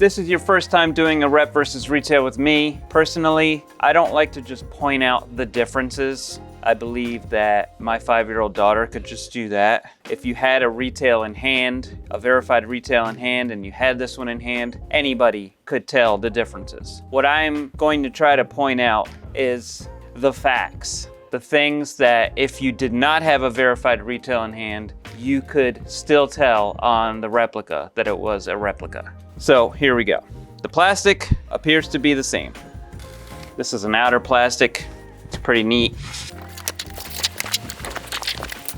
this is your first time doing a rep versus retail with me, personally, I don't like to just point out the differences. I believe that my 5-year-old daughter could just do that. If you had a retail in hand, a verified retail in hand, and you had this one in hand, anybody could tell the differences. What I'm going to try to point out is the facts. The things that if you did not have a verified retail in hand, you could still tell on the replica that it was a replica. So here we go. The plastic appears to be the same. This is an outer plastic. It's pretty neat.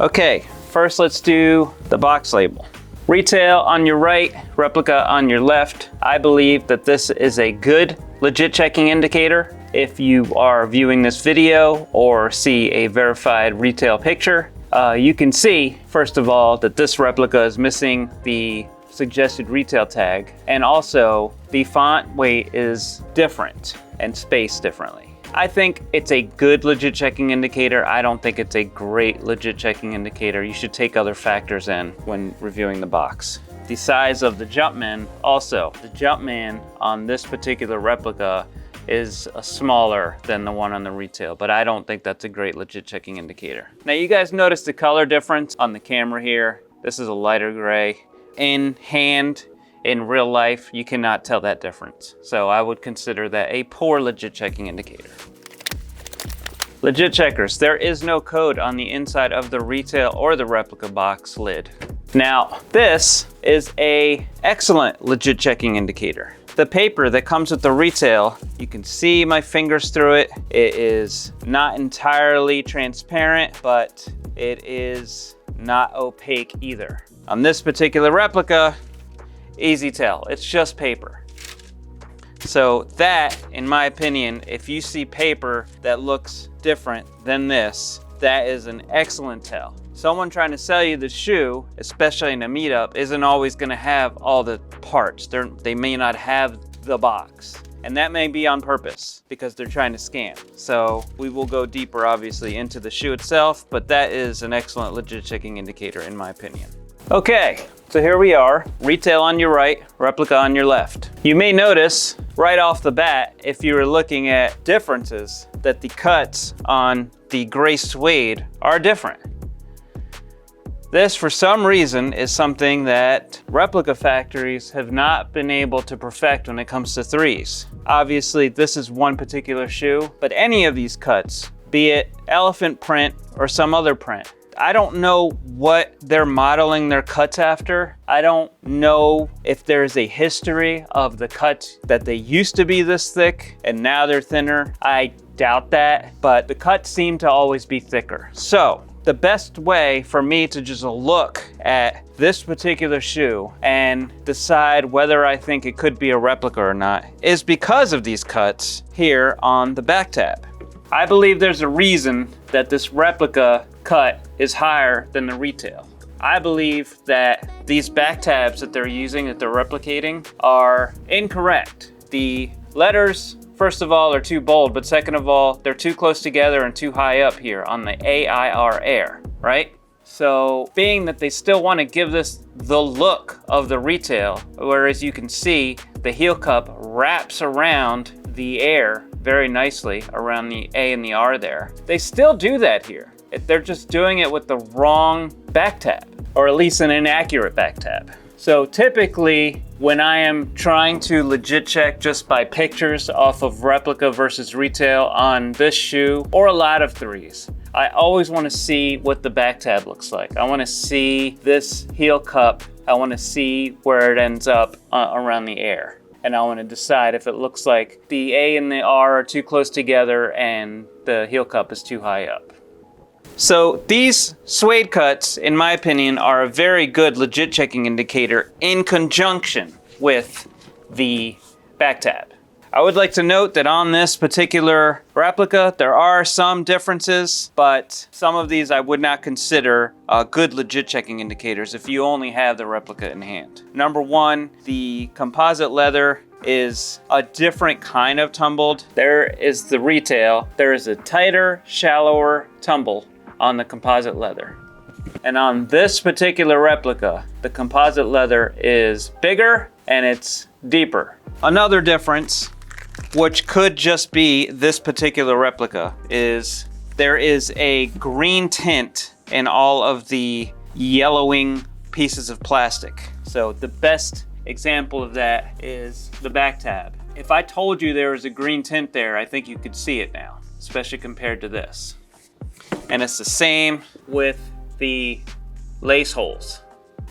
Okay, first let's do the box label. Retail on your right, replica on your left. I believe that this is a good legit checking indicator. If you are viewing this video or see a verified retail picture, you can see, first of all, that this replica is missing the suggested retail tag, and also the font weight is different and spaced differently. I think it's a good legit checking indicator. I don't think it's a great legit checking indicator. You should take other factors in when reviewing the box. The size of the Jumpman, also, the Jumpman on this particular replica is smaller than the one on the retail, but I don't think that's a great legit checking indicator. Now you guys notice the color difference on the camera here. This is a lighter gray. In hand, in real life, you cannot tell that difference. So I would consider that a poor legit checking indicator. Legit checkers, there is no code on the inside of the retail or the replica box lid. Now, this is an excellent legit checking indicator. The paper that comes with the retail, you can see my fingers through it. It is not entirely transparent, but it is not opaque either. On this particular replica, easy tell, it's just paper. So that, in my opinion, if you see paper that looks different than this, that is an excellent tell. Someone trying to sell you the shoe, especially in a meetup, isn't always gonna have all the parts. They may not have the box. And that may be on purpose because they're trying to scam. So we will go deeper, obviously, into the shoe itself, but that is an excellent legit checking indicator in my opinion. Okay, so here we are, retail on your right, replica on your left. You may notice right off the bat, if you were looking at differences, that the cuts on the gray suede are different. This, for some reason, is something that replica factories have not been able to perfect when it comes to threes. Obviously, this is one particular shoe, but any of these cuts, be it elephant print or some other print, I don't know what they're modeling their cuts after. I don't know if there's a history of the cuts that they used to be this thick and now they're thinner. I doubt that, but the cuts seem to always be thicker. So the best way for me to just look at this particular shoe and decide whether I think it could be a replica or not is because of these cuts here on the back tab. I believe there's a reason that this replica cut is higher than the retail. I believe that these back tabs that they're using, that they're replicating, are incorrect. The letters, first of all, are too bold, but second of all, they're too close together and too high up here on the AIR Air, right? So being that they still want to give this the look of the retail, whereas you can see the heel cup wraps around the Air very nicely around the A and the R there. They still do that here. They're just doing it with the wrong back tab, or at least an inaccurate back tab. So typically, when I am trying to legit check just by pictures off of replica versus retail on this shoe, or a lot of threes, I always want to see what the back tab looks like. I want to see this heel cup. I want to see where it ends up around the Air. And I want to decide if it looks like the A and the R are too close together and the heel cup is too high up. So these suede cuts, in my opinion, are a very good legit checking indicator in conjunction with the back tab. I would like to note that on this particular replica, there are some differences, but some of these I would not consider good legit checking indicators if you only have the replica in hand. Number one, the composite leather is a different kind of tumbled. There is the retail. There is a tighter, shallower tumble on the composite leather. And on this particular replica, the composite leather is bigger and it's deeper. Another difference, which could just be this particular replica, is there is a green tint in all of the yellowing pieces of plastic. So the best example of that is the back tab. If I told you there was a green tint there, I think you could see it now, especially compared to this. And it's the same with the lace holes.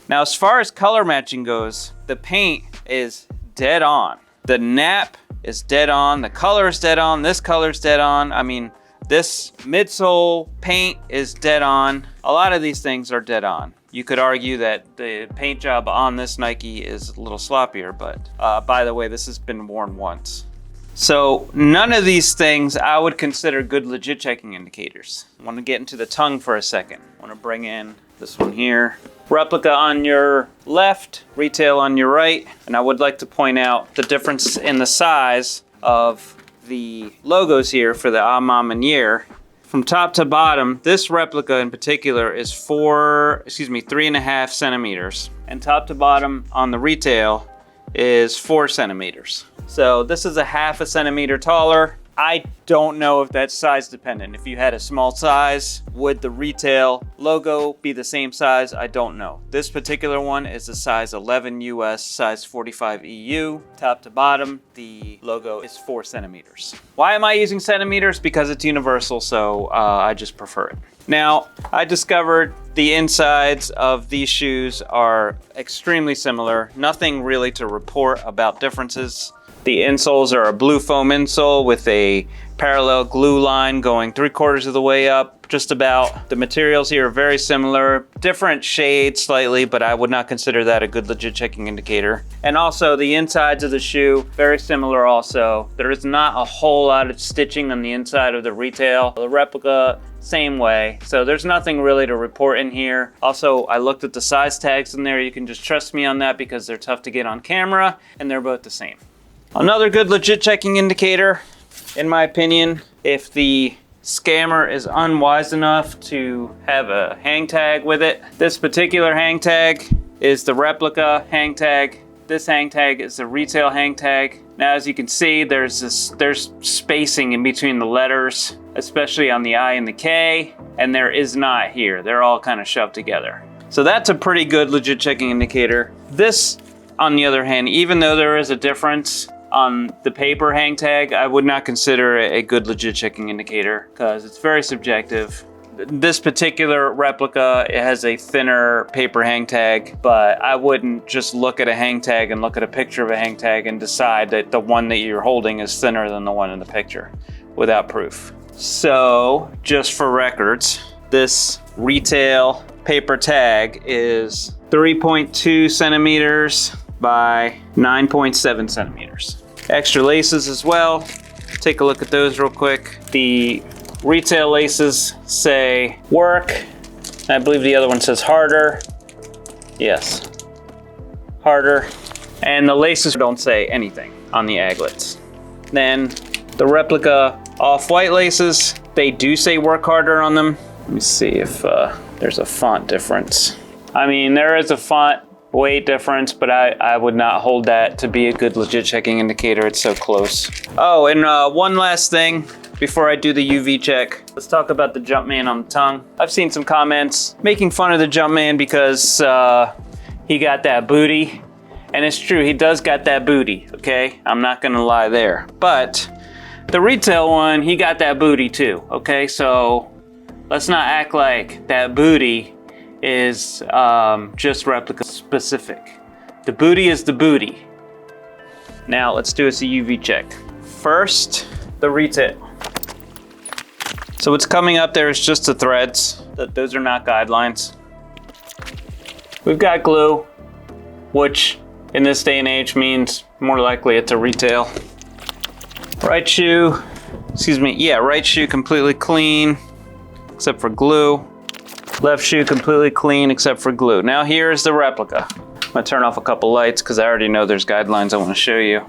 Now, as far as color matching goes, the paint is dead on. The nap is dead on, the color is dead on, this color is dead on. I mean, this midsole paint is dead on. A lot of these things are dead on. You could argue that the paint job on this Nike is a little sloppier, but by the way, this has been worn once. So none of these things I would consider good legit checking indicators. I want to get into the tongue for a second. I want to bring in this one here. Replica on your left, retail on your right. And I would like to point out the difference in the size of the logos here for the Maniere. From top to bottom, this replica in particular is 3.5 centimeters. And top to bottom on the retail is 4 centimeters. So this is a 0.5 centimeter taller. I don't know if that's size dependent. If you had a small size, would the retail logo be the same size? I don't know. This particular one is a size 11 US, size 45 EU. Top to bottom, the logo is 4 centimeters. Why am I using centimeters? Because it's universal, so I just prefer it. Now, I discovered the insides of these shoes are extremely similar. Nothing really to report about differences. The insoles are a blue foam insole with a parallel glue line going 3/4 of the way up, just about. The materials here are very similar, different shades slightly, but I would not consider that a good legit checking indicator. And also the insides of the shoe, very similar also. There is not a whole lot of stitching on the inside of the retail. The replica, same way. So there's nothing really to report in here. Also, I looked at the size tags in there. You can just trust me on that because they're tough to get on camera and they're both the same. Another good legit checking indicator, in my opinion, if the scammer is unwise enough to have a hang tag with it. This particular hang tag is the replica hang tag. This hang tag is the retail hang tag. Now, as you can see, there's spacing in between the letters, especially on the I and the K, and there is not here. They're all kind of shoved together. So that's a pretty good legit checking indicator. This, on the other hand, even though there is a difference on the paper hang tag, I would not consider it a good legit checking indicator because it's very subjective. This particular replica, it has a thinner paper hang tag, but I wouldn't just look at a hang tag and look at a picture of a hang tag and decide that the one that you're holding is thinner than the one in the picture without proof. So just for records, this retail paper tag is 3.2 centimeters by 9.7 centimeters. Extra laces as well. Take a look at those real quick. The retail laces say work. I believe the other one says harder. Yes, harder. And the laces don't say anything on the aglets. Then the replica off-white laces, they do say work harder on them. Let me see if there's a font difference. I mean, there is a font weight difference, but I would not hold that to be a good legit checking indicator. It's so close. Oh, and one last thing before I do the UV check. Let's talk about the Jumpman on the tongue. I've seen some comments making fun of the Jumpman because he got that booty. And it's true, he does got that booty, okay? I'm not gonna lie there. But the retail one, he got that booty too, okay? So let's not act like that booty is just replica specific. The booty is the booty. Now let's do a UV check. First, the retail. So what's coming up there is just the threads. Those are not guidelines. We've got glue, which in this day and age means more likely it's a retail. Right shoe completely clean, except for glue. Left shoe completely clean except for glue. Now here's the replica. I'm gonna turn off a couple lights because I already know there's guidelines I want to show you.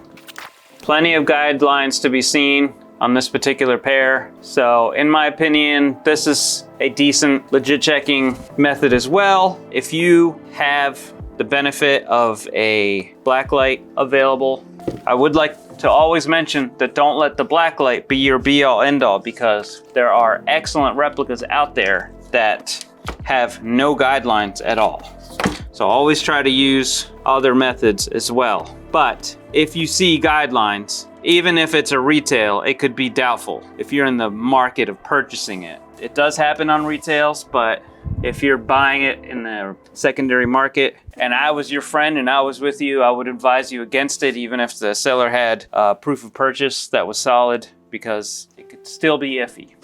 Plenty of guidelines to be seen on this particular pair. So in my opinion, this is a decent legit checking method as well. If you have the benefit of a blacklight available. I would like to always mention that don't let the blacklight be your be-all end-all, because there are excellent replicas out there that have no guidelines at all. So always try to use other methods as well. But if you see guidelines, even if it's a retail, it could be doubtful if you're in the market of purchasing it. It does happen on retails, but if you're buying it in the secondary market and I was your friend and I was with you, I would advise you against it, even if the seller had proof of purchase that was solid, because it could still be iffy.